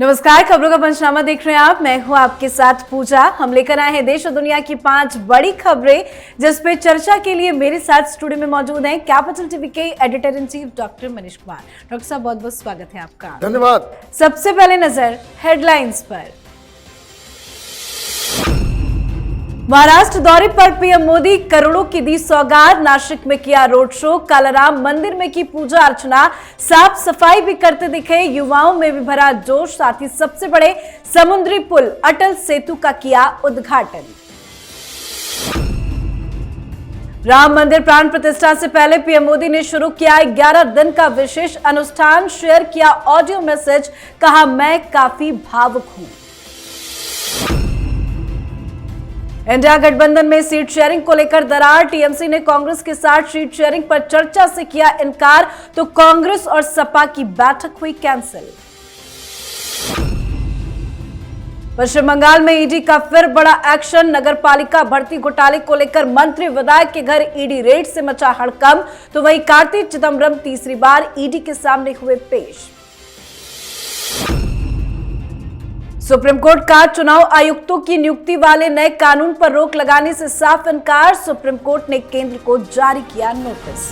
नमस्कार, खबरों का पंचनामा देख रहे हैं आप। मैं हूं आपके साथ पूजा। हम लेकर आए हैं देश और दुनिया की 5 बड़ी खबरें जिस पे चर्चा के लिए मेरे साथ स्टूडियो में मौजूद हैं कैपिटल टीवी के editor in chief doctor Manish Kumar. Doctor साहब, बहुत बहुत स्वागत है आपका। धन्यवाद। सबसे पहले नजर हेडलाइंस पर। महाराष्ट्र दौरे पर पीएम मोदी, करोड़ों की दी सौगात। नासिक में किया रोड शो, कालाराम मंदिर में की पूजा अर्चना, साफ सफाई भी करते दिखे। युवाओं में भी भरा जोश। साथ ही सबसे बड़े समुद्री पुल अटल सेतु का किया उद्घाटन। राम मंदिर प्राण प्रतिष्ठा से पहले पीएम मोदी ने शुरू किया 11 दिन का विशेष अनुष्ठान। शेयर किया ऑडियो मैसेज, कहा मैं काफी भावुक हूं। इंडिया गठबंधन में सीट शेयरिंग को लेकर दरार। टीएमसी ने कांग्रेस के साथ सीट शेयरिंग पर चर्चा से किया इनकार, तो कांग्रेस और सपा की बैठक हुई कैंसिल। पश्चिम बंगाल में ईडी का फिर बड़ा एक्शन। नगरपालिका भर्ती घोटाले को लेकर मंत्री विधायक के घर ईडी रेड से मचा हड़कंप, तो वहीं कार्ति चिदम्बरम तीसरी बार ईडी के सामने हुए पेश। सुप्रीम कोर्ट का चुनाव आयुक्तों की नियुक्ति वाले नए कानून पर रोक लगाने से साफ इनकार। सुप्रीम कोर्ट ने केंद्र को जारी किया नोटिस।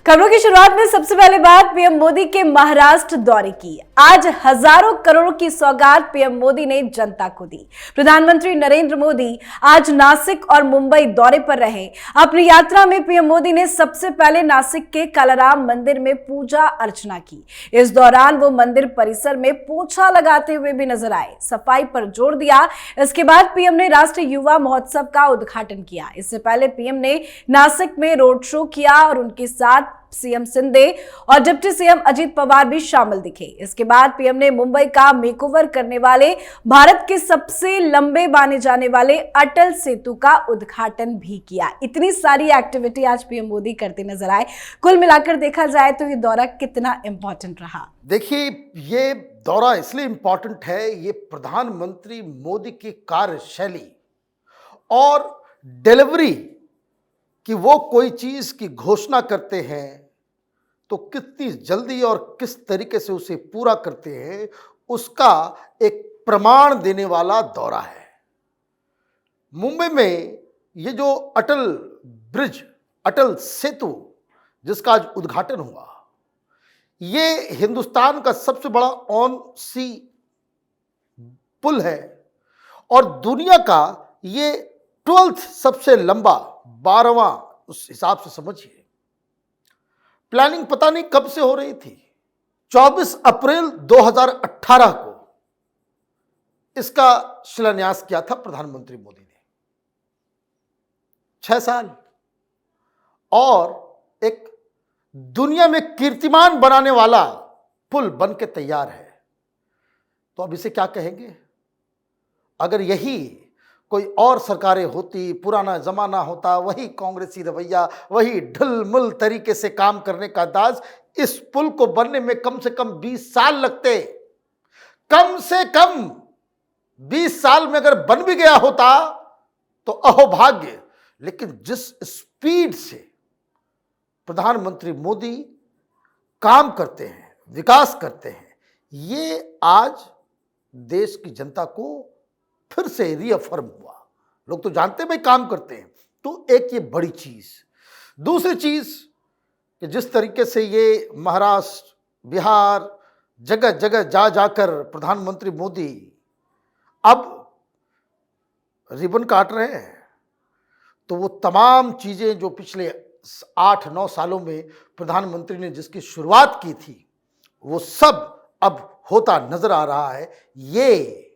खबरों की शुरुआत में सबसे पहले बात पीएम मोदी के महाराष्ट्र दौरे की। आज हजारों करोड़ों की सौगात पीएम मोदी ने जनता को दी। प्रधानमंत्री नरेंद्र मोदी आज नासिक और मुंबई दौरे पर रहे। अपनी यात्रा में पीएम मोदी ने सबसे पहले नासिक के कालाराम मंदिर में पूजा अर्चना की। इस दौरान वो मंदिर परिसर में पोछा लगाते हुए भी नजर आए, सफाई पर जोर दिया। इसके बाद पीएम ने राष्ट्रीय युवा महोत्सव का उद्घाटन किया। इससे पहले पीएम ने नासिक में रोड शो किया और उनके साथ सीएम शिंदे और डिप्टी सीएम अजीत पवार भी शामिल दिखे। इसके बाद पीएम ने मुंबई का मेकओवर करने वाले भारत के सबसे लंबे माने जाने वाले अटल सेतु का उद्घाटन भी किया। इतनी सारी एक्टिविटी आज पीएम मोदी करते नजर आए। कुल मिलाकर देखा जाए तो ये दौरा कितना इंपॉर्टेंट रहा। देखिए, ये दौरा इसलिए इंपॉर्टेंट है, ये प्रधानमंत्री मोदी की कार्यशैली और डिलीवरी कि वो कोई चीज की घोषणा करते हैं तो कितनी जल्दी और किस तरीके से उसे पूरा करते हैं, उसका एक प्रमाण देने वाला दौरा है। मुंबई में ये जो अटल ब्रिज, अटल सेतु जिसका आज उद्घाटन हुआ, ये हिंदुस्तान का सबसे बड़ा ऑन सी पुल है और दुनिया का ये 12th सबसे लंबा, 12वां, उस हिसाब से समझिए। प्लानिंग पता नहीं कब से हो रही थी। 24 अप्रैल 2018 को इसका शिलान्यास किया था प्रधानमंत्री मोदी ने। 6 साल और एक दुनिया में कीर्तिमान बनाने वाला पुल बन के तैयार है। तो अब इसे क्या कहेंगे? अगर यही कोई और सरकारें होती, पुराना जमाना होता, वही कांग्रेसी रवैया, वही ढिलमुल तरीके से काम करने का अंदाज, इस पुल को बनने में कम से कम 20 साल लगते। कम से कम 20 साल में अगर बन भी गया होता तो अहोभाग्य। लेकिन जिस स्पीड से प्रधानमंत्री मोदी काम करते हैं, विकास करते हैं, ये आज देश की जनता को फिर से रीअफर्म हुआ। लोग तो जानते भाई काम करते हैं। तो एक ये बड़ी चीज। दूसरी चीज कि जिस तरीके से ये महाराष्ट्र, बिहार, जगह जगह जा जाकर प्रधानमंत्री मोदी अब रिबन काट रहे हैं, तो वो तमाम चीजें जो पिछले 8-9 सालों में प्रधानमंत्री ने जिसकी शुरुआत की थी, वो सब अब होता नजर आ रहा है। ये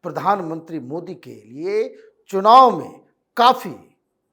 प्रधानमंत्री मोदी के लिए चुनाव में काफी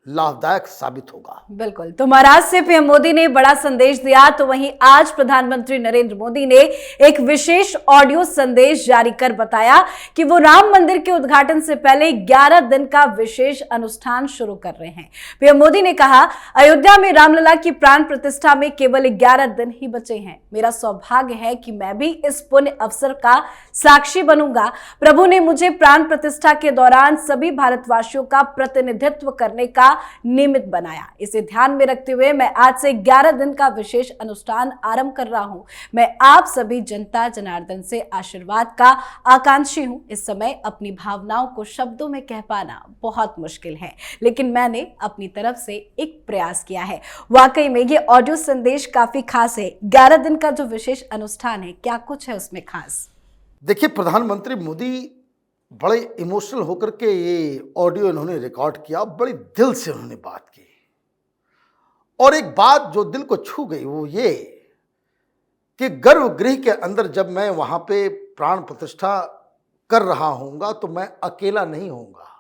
लाभदायक साबित होगा। बिल्कुल। तो महाराष्ट्र से पीएम मोदी ने बड़ा संदेश दिया, तो वहीं आज प्रधानमंत्री नरेंद्र मोदी ने एक विशेष ऑडियो संदेश जारी कर बताया कि वो राम मंदिर के उद्घाटन से पहले 11 दिन का विशेष अनुष्ठान शुरू कर रहे हैं। पीएम मोदी ने कहा, अयोध्या में रामलला की प्राण प्रतिष्ठा में केवल 11 दिन ही बचे हैं। मेरा सौभाग्य है कि मैं भी इस पुण्य अवसर का साक्षी बनूंगा। प्रभु ने मुझे प्राण प्रतिष्ठा के दौरान सभी भारतवासियों का प्रतिनिधित्व करने का नियमित बनाया। इसे ध्यान में रखते हुए मैं आज से 11 दिन का विशेष अनुष्ठान आरंभ कर रहा हूं। मैं आप सभी जनता जनार्दन से आशीर्वाद का आकांक्षी हूं। इस समय अपनी भावनाओं को शब्दों में कह पाना बहुत मुश्किल है, लेकिन मैंने अपनी तरफ से एक प्रयास किया है। वाकई में ये ऑडियो संदेश काफी खास है। 11 दिन का जो विशेष अनुष्ठान है, क्या कुछ है उसमें खास? देखिए, प्रधानमंत्री मोदी बड़े इमोशनल होकर के ये ऑडियो इन्होंने रिकॉर्ड किया, बड़े दिल से उन्होंने बात की। और एक बात जो दिल को छू गई वो ये कि गर्भगृह के अंदर जब मैं वहां पे प्राण प्रतिष्ठा कर रहा हूंगा तो मैं अकेला नहीं होऊंगा।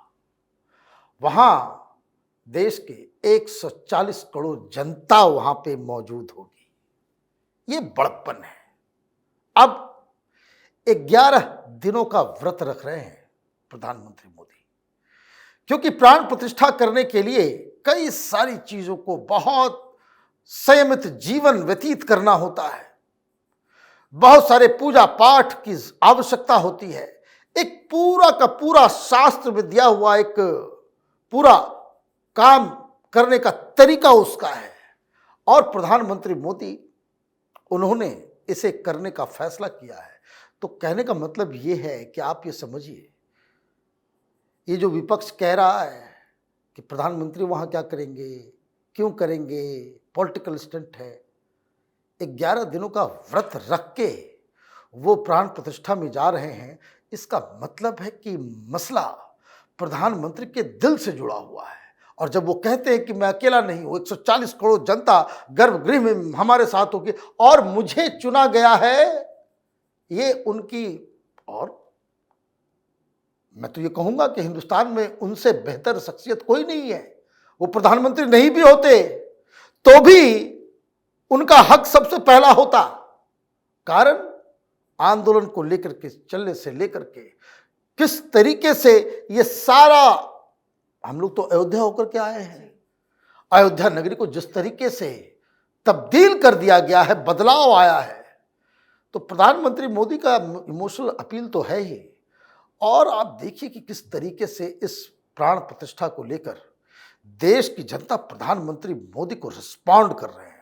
वहां देश के 140 करोड़ जनता वहां पे मौजूद होगी। ये बड़प्पन है। अब 11 दिनों का व्रत रख रहे हैं प्रधानमंत्री मोदी, क्योंकि प्राण प्रतिष्ठा करने के लिए कई सारी चीजों को बहुत संयमित जीवन व्यतीत करना होता है। बहुत सारे पूजा पाठ की आवश्यकता होती है। एक पूरा का पूरा शास्त्र में दिया हुआ एक पूरा काम करने का तरीका उसका है। और प्रधानमंत्री मोदी उन्होंने इसे करने का फैसला किया है। तो कहने का मतलब ये है कि आप ये समझिए, ये जो विपक्ष कह रहा है कि प्रधानमंत्री वहां क्या करेंगे, क्यों करेंगे, पॉलिटिकल स्टंट है। 11 दिनों का व्रत रख के वो प्राण प्रतिष्ठा में जा रहे हैं। इसका मतलब है कि मसला प्रधानमंत्री के दिल से जुड़ा हुआ है। और जब वो कहते हैं कि मैं अकेला नहीं हूं, 140 करोड़ जनता गर्भगृह में हमारे साथ होगी और मुझे चुना गया है, ये उनकी, और मैं तो ये कहूंगा कि हिंदुस्तान में उनसे बेहतर शख्सियत कोई नहीं है। वो प्रधानमंत्री नहीं भी होते तो भी उनका हक सबसे पहला होता। कारण आंदोलन को लेकर के चलने से लेकर के किस तरीके से ये सारा, हम लोग तो अयोध्या होकर के आए हैं, अयोध्या नगरी को जिस तरीके से तब्दील कर दिया गया है, बदलाव आया है, तो प्रधानमंत्री मोदी का इमोशनल अपील तो है ही। और आप देखिए कि किस तरीके से इस प्राण प्रतिष्ठा को लेकर देश की जनता प्रधानमंत्री मोदी को रिस्पॉन्ड कर रहे हैं।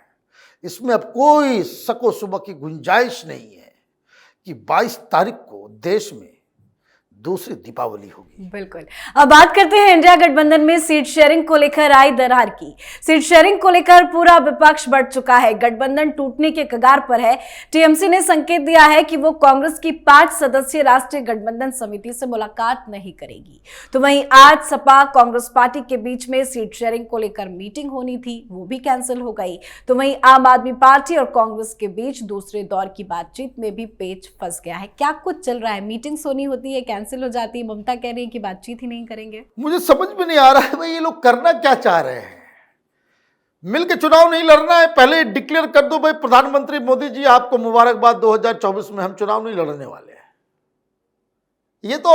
इसमें अब कोई शको शुबा की गुंजाइश नहीं है कि 22 तारीख को देश में दूसरी दीपावली होगी। बिल्कुल। अब बात करते हैं इंडिया गठबंधन में सीट शेयरिंग को लेकर आई दरार की। सीट शेयरिंग को लेकर पूरा विपक्ष बढ़ चुका है। गठबंधन टूटने के कगार पर है। टीएमसी ने संकेत दिया है कि वो कांग्रेस की 5 सदस्यीय राष्ट्रीय गठबंधन समिति से मुलाकात नहीं करेगी। तो वहीं आज सपा कांग्रेस पार्टी के बीच में सीट शेयरिंग को लेकर मीटिंग होनी थी, वो भी कैंसिल हो गई। तो वहीं आम आदमी पार्टी और कांग्रेस के बीच दूसरे दौर की बातचीत में भी पेच फंस गया है। क्या कुछ चल रहा है? मीटिंग्स होनी होती है, कैंसिल हो जाती है। ममता कह रही है कि बातचीत ही नहीं करेंगे। मुझे समझ में नहीं आ रहा है भाई, ये लोग करना क्या चाह रहे हैं। मिलके चुनाव नहीं लड़ना है, पहले डिक्लेयर कर दो भाई प्रधानमंत्री मोदी जी आपको मुबारकबाद, 2024 में हम चुनाव नहीं लड़ने वाले हैं। ये तो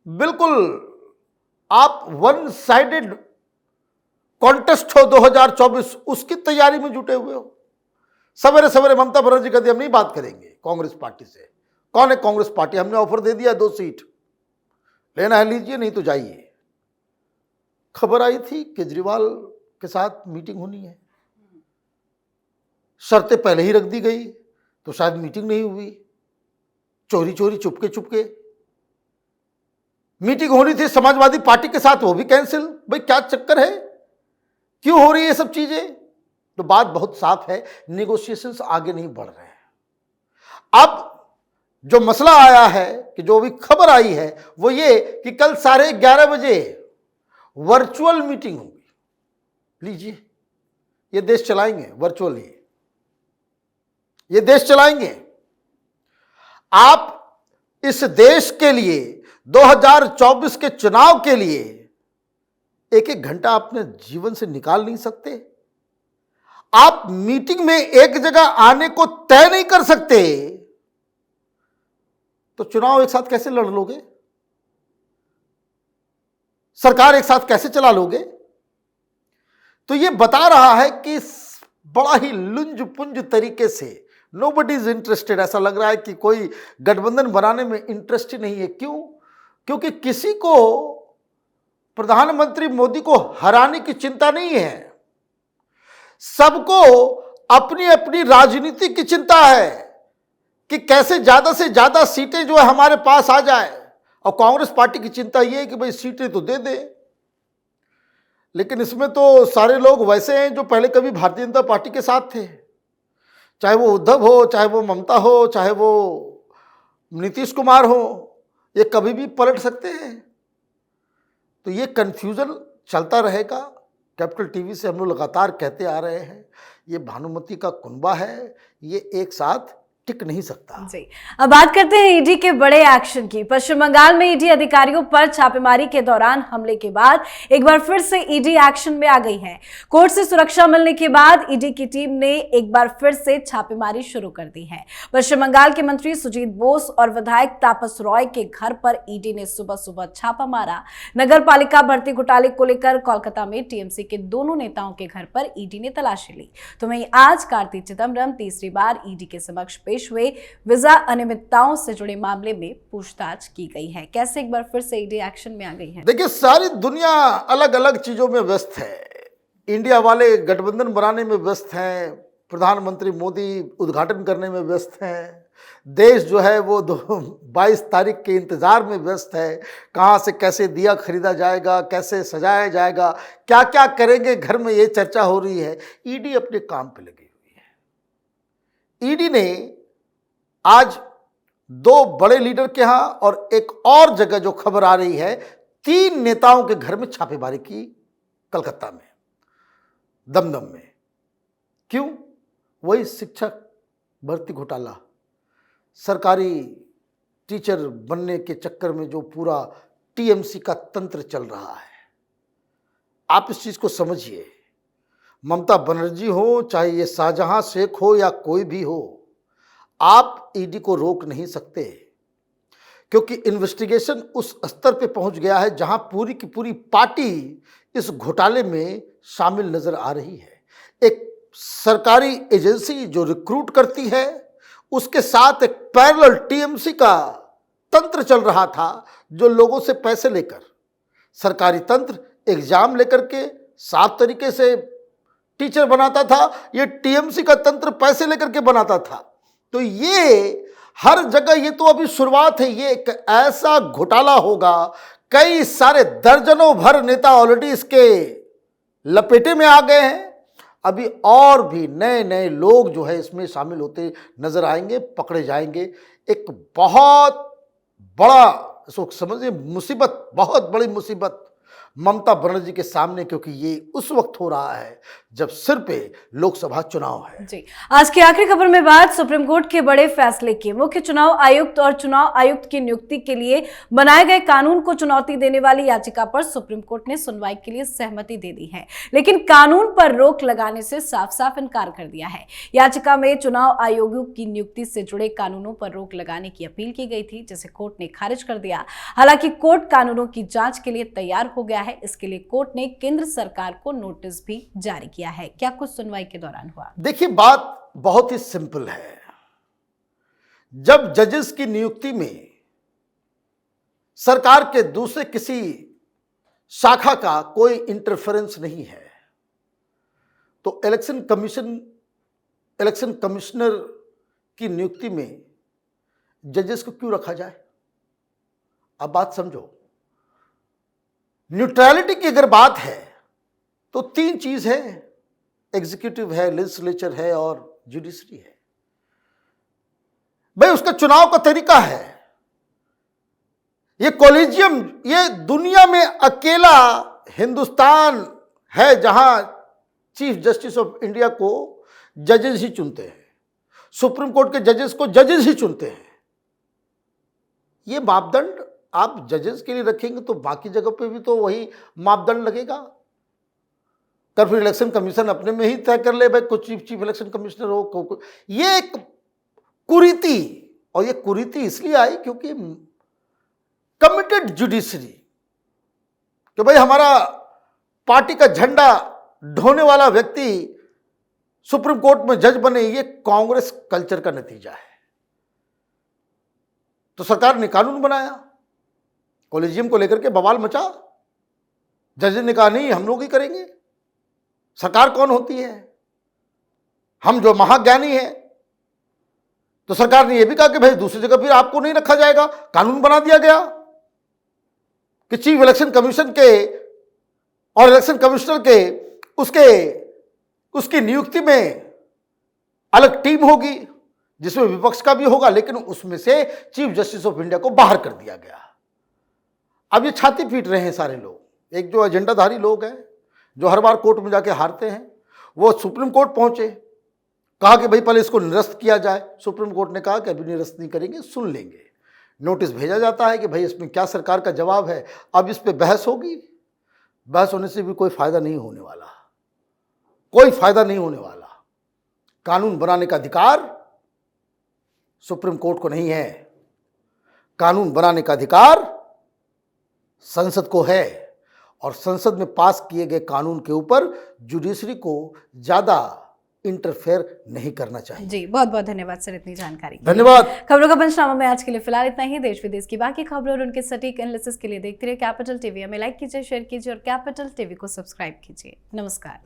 बिल्कुल आप वन साइडेड कॉन्टेस्ट हो 2024, उसकी तैयारी में जुटे हुए हो। सवेरे सवेरे ममता बनर्जी कहती हम नहीं बात करेंगे कांग्रेस पार्टी से। कौन है कांग्रेस पार्टी? हमने ऑफर दे दिया 2 सीट, लेना है लीजिए, नहीं तो जाइए। खबर आई थी केजरीवाल के साथ मीटिंग होनी है, शर्तें पहले ही रख दी गई तो शायद मीटिंग नहीं हुई। चोरी चोरी चुपके चुपके मीटिंग होनी थी समाजवादी पार्टी के साथ, वो भी कैंसिल। भाई क्या चक्कर है, क्यों हो रही है ये सब चीजें? तो बात बहुत साफ है, नेगोशिएशंस आगे नहीं बढ़ रहे हैं। अब जो मसला आया है कि जो भी खबर आई है वो ये कि कल 11:30 बजे वर्चुअल मीटिंग होगी। लीजिए, ये देश चलाएंगे वर्चुअली, ये देश चलाएंगे। आप इस देश के लिए 2024 के चुनाव के लिए 1-1 घंटा अपने जीवन से निकाल नहीं सकते? आप मीटिंग में एक जगह आने को तय नहीं कर सकते तो चुनाव एक साथ कैसे लड़ लोगे? सरकार एक साथ कैसे चला लोगे? तो ये बता रहा है कि बड़ा ही लुंज पुंज तरीके से नोबडी इज इंटरेस्टेड। ऐसा लग रहा है कि कोई गठबंधन बनाने में इंटरेस्ट ही नहीं है। क्यों? क्योंकि किसी को प्रधानमंत्री मोदी को हराने की चिंता नहीं है, सबको अपनी अपनी राजनीति की चिंता है कि कैसे ज्यादा से ज्यादा सीटें जो है हमारे पास आ जाए। और कांग्रेस पार्टी की चिंता यह है कि भाई सीटें तो दे दे। लेकिन इसमें तो सारे लोग वैसे हैं जो पहले कभी भारतीय जनता पार्टी के साथ थे, चाहे वो उद्धव हो, चाहे वो ममता हो, चाहे वो नीतीश कुमार हो, ये कभी भी पलट सकते हैं। तो ये कंफ्यूजन चलता रहेगा। कैपिटल टीवी से हम लोग लगातार कहते आ रहे हैं, ये भानुमति का कुनबा है, ये एक साथ टिक नहीं सकता। जी, अब बात करते हैं ईडी के बड़े एक्शन की। पश्चिम बंगाल में ईडी अधिकारियों पर छापेमारी के दौरान हमले के बाद एक बार फिर से ईडी एक्शन में आ गई है। कोर्ट से सुरक्षा मिलने के बाद ईडी की टीम ने एक बार फिर से छापेमारी शुरू कर दी है। पश्चिम बंगाल के मंत्री सुजीत बोस और विधायक तापस रॉय के घर पर ईडी ने सुबह सुबह छापा मारा। नगर पालिका भर्ती घोटाले को लेकर कोलकाता में टीएमसी के दोनों नेताओं के घर पर ईडी ने तलाशी ली। तो वहीं आज कार्ति चिदम्बरम तीसरी बार ईडी के समक्ष पेश हुए। वीजा अनियमितताओं से जुड़े मामले में पूछताछ की गई है। कैसे एक बार फिर से ईडी एक्शन में आ गई है? देखिए, सारी दुनिया अलग अलग चीजों में व्यस्त है। इंडिया वाले गठबंधन बनाने में व्यस्त हैं, प्रधानमंत्री मोदी उद्घाटन करने में व्यस्त हैं, देश जो है वो 22 तारीख के इंतजार में व्यस्त है, कहाँ से कैसे दिया खरीदा जाएगा, कैसे सजाया जाएगा, क्या क्या करेंगे घर में, ये चर्चा हो रही है। ईडी अपने काम पे लगी हुई है। ईडी ने आज 2 बड़े लीडर के यहां और एक और जगह जो खबर आ रही है, 3 नेताओं के घर में छापेमारी की, कलकत्ता में, दमदम में। क्यों? वही शिक्षक भर्ती घोटाला, सरकारी टीचर बनने के चक्कर में जो पूरा टीएमसी का तंत्र चल रहा है। आप इस चीज को समझिए। ममता बनर्जी हो, चाहे ये शाहजहां शेख हो या कोई भी हो, आप ईडी को रोक नहीं सकते, क्योंकि इन्वेस्टिगेशन उस स्तर पे पहुंच गया है जहां पूरी की पूरी पार्टी इस घोटाले में शामिल नजर आ रही है। एक सरकारी एजेंसी जो रिक्रूट करती है, उसके साथ एक पैरेलल टीएमसी का तंत्र चल रहा था, जो लोगों से पैसे लेकर, सरकारी तंत्र एग्जाम लेकर के साफ तरीके से टीचर बनाता था। ये टीएमसी का तंत्र पैसे लेकर के बनाता था। तो ये हर जगह, ये तो अभी शुरुआत है, ये एक ऐसा घोटाला होगा, कई सारे दर्जनों भर नेता ऑलरेडी इसके लपेटे में आ गए हैं। अभी और भी नए नए लोग जो है इसमें शामिल होते नजर आएंगे, पकड़े जाएंगे। एक बहुत बड़ा, इसको समझिए, मुसीबत, बहुत बड़ी मुसीबत ममता बनर्जी के सामने, क्योंकि ये उस वक्त हो रहा है जब सिर पे लोकसभा चुनाव है। जी, आज की आखिरी खबर में बात सुप्रीम कोर्ट के बड़े फैसले की। मुख्य चुनाव आयुक्त और चुनाव आयुक्त की नियुक्ति के लिए बनाए गए कानून को चुनौती देने वाली याचिका पर सुप्रीम कोर्ट ने सुनवाई के लिए सहमति दे दी है, लेकिन कानून पर रोक लगाने से साफ साफ इनकार कर दिया है। याचिका में चुनाव आयोगों की नियुक्ति से जुड़े कानूनों पर रोक लगाने की अपील की गई थी, जिसे कोर्ट ने खारिज कर दिया। हालांकि कोर्ट कानूनों की जांच के लिए तैयार हो गया है। इसके लिए कोर्ट ने केंद्र सरकार को नोटिस भी जारी किया है। क्या कुछ सुनवाई के दौरान हुआ? देखिए, बात बहुत ही सिंपल है। जब जजेस की नियुक्ति में सरकार के दूसरे किसी शाखा का कोई इंटरफेरेंस नहीं है, तो इलेक्शन कमिश्नर की नियुक्ति में जजेस को क्यों रखा जाए? अब बात समझो। न्यूट्रलिटी की अगर बात है तो 3 चीज है, एग्जीक्यूटिव है, लेजिस्लेचर है और जुडिशरी है। भाई, उसका चुनाव का तरीका है। ये कॉलेजियम, ये दुनिया में अकेला हिंदुस्तान है जहां चीफ जस्टिस ऑफ इंडिया को जजेस ही चुनते हैं, सुप्रीम कोर्ट के जजेस को जजेस ही चुनते हैं। ये मापदंड आप जजेस के लिए रखेंगे तो बाकी जगह पे भी तो वही मापदंड लगेगा। तो फिर इलेक्शन कमीशन अपने में ही तय कर ले भाई, कुछ चीफ इलेक्शन कमिश्नर हो। ये एक कुरीति, और ये कुरीति इसलिए आई क्योंकि कमिटेड जुडिशरी, कि भाई हमारा पार्टी का झंडा ढोने वाला व्यक्ति सुप्रीम कोर्ट में जज बने, ये कांग्रेस कल्चर का नतीजा है। तो सरकार ने कानून बनाया, कॉलेजियम को लेकर के बवाल मचा, जज ने कहा नहीं, हम लोग ही करेंगे। सरकार कौन होती है? हम जो महाज्ञानी हैं। तो सरकार ने यह भी कहा कि भाई दूसरी जगह फिर आपको नहीं रखा जाएगा। कानून बना दिया गया कि चीफ इलेक्शन कमीशन के और इलेक्शन कमिश्नर के उसकी नियुक्ति में अलग टीम होगी, जिसमें विपक्ष का भी होगा, लेकिन उसमें से चीफ जस्टिस ऑफ इंडिया को बाहर कर दिया गया। अब ये छाती पीट रहे हैं सारे लोग। एक जो एजेंडाधारी लोग हैं, जो हर बार कोर्ट में जाके हारते हैं, वो सुप्रीम कोर्ट पहुंचे, कहा कि भाई पहले इसको निरस्त किया जाए। सुप्रीम कोर्ट ने कहा कि अभी निरस्त नहीं करेंगे, सुन लेंगे। नोटिस भेजा जाता है कि भाई इसमें क्या सरकार का जवाब है। अब इस पे बहस होगी। बहस होने से भी कोई फायदा नहीं होने वाला, कोई फायदा नहीं होने वाला। कानून बनाने का अधिकार सुप्रीम कोर्ट को नहीं है। कानून बनाने का अधिकार संसद को है, और संसद में पास किए गए कानून के ऊपर जुडिशरी को ज्यादा इंटरफेयर नहीं करना चाहिए। जी, बहुत बहुत धन्यवाद सर इतनी जानकारी के लिए। धन्यवाद। खबरों का पंचनामा में आज के लिए फिलहाल इतना ही। देश विदेश की बाकी खबरों और उनके सटीक एनालिसिस के लिए देखते रहिए कैपिटल टीवी। हमें लाइक कीजिए, शेयर कीजिए और कैपिटल टीवी को सब्सक्राइब कीजिए। नमस्कार।